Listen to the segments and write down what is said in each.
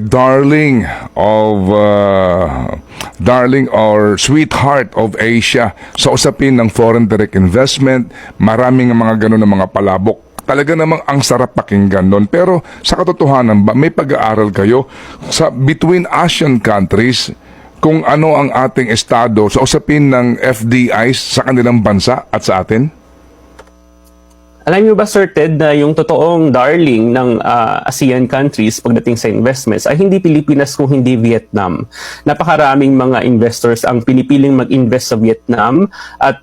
darling or sweetheart of Asia sa usapin ng foreign direct investment. Maraming mga ganun na mga palabok. Talaga namang ang sarap pakinggan nun. Pero sa katotohanan ba, may pag-aaral kayo sa between Asian countries kung ano ang ating estado sa usapin ng FDIs sa kanilang bansa at sa atin? Alam niyo ba, Sir Ted, na yung totoong darling ng ASEAN countries pagdating sa investments ay hindi Pilipinas kung hindi Vietnam. Napakaraming mga investors ang pinipiling mag-invest sa Vietnam at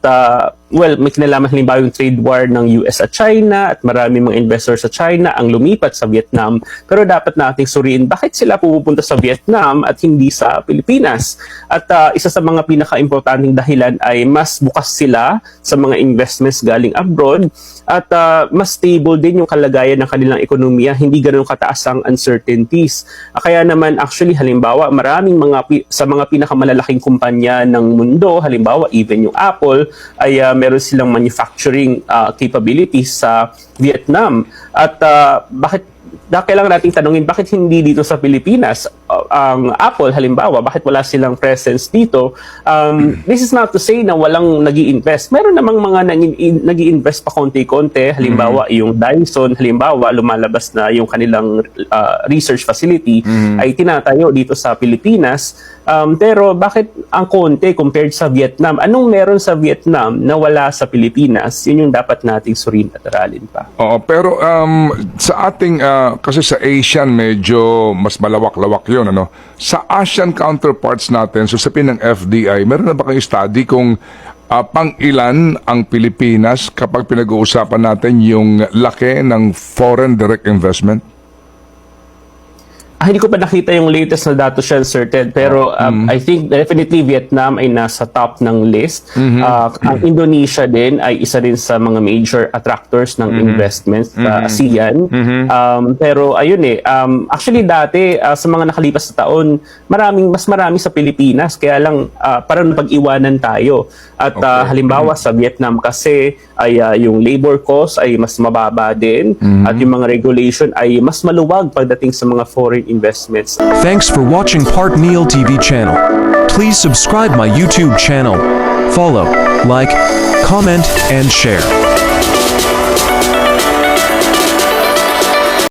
may kinalaman halimbawa yung trade war ng US at China at maraming mga investors sa China ang lumipat sa Vietnam. Pero dapat nating suriin bakit sila pupunta sa Vietnam at hindi sa Pilipinas. At isa sa mga pinaka-importanting dahilan ay mas bukas sila sa mga investments galing abroad at mas stable din yung kalagayan ng kanilang ekonomiya, hindi ganoon kataas ang uncertainties. Kaya naman actually halimbawa maraming sa mga pinakamalalaking kumpanya ng mundo, halimbawa even yung Apple ay meron silang manufacturing capabilities sa Vietnam. At kailangan nating tanungin bakit hindi dito sa Pilipinas ang Apple halimbawa, bakit wala silang presence dito. This is not to say na walang nag-i-invest. Meron namang mga nag-i-invest pa konti-konti. Halimbawa yung Dyson, halimbawa lumalabas na yung kanilang research facility ay tinatayo dito sa Pilipinas. Pero bakit ang konti compared sa Vietnam? Anong meron sa Vietnam na wala sa Pilipinas? Yun yung dapat nating suriin at aralin pa. Oo, pero sa ating kasi sa Asian medyo mas malawak-lawak yun, ano? Sa Asian counterparts natin, so sabihin ng FDI, meron na ba kayong study kung pang-ilan ang Pilipinas kapag pinag-uusapan natin yung laki ng foreign direct investment? Hindi ko pa nakita yung latest na datos siya, Sir Ted, pero I think definitely Vietnam ay nasa top ng list. Ang Indonesia din ay isa din sa mga major attractors ng investments sa ASEAN. Pero ayun actually dati sa mga nakalipas na taon, mas marami sa Pilipinas, kaya lang parang napag-iwanan tayo. At halimbawa sa Vietnam kasi ay yung labor cost ay mas mababa din at yung mga regulation ay mas maluwag pagdating sa mga foreign investments. Thanks for watching Part Neil TV channel. Please subscribe my YouTube channel. Follow, like, comment, and share.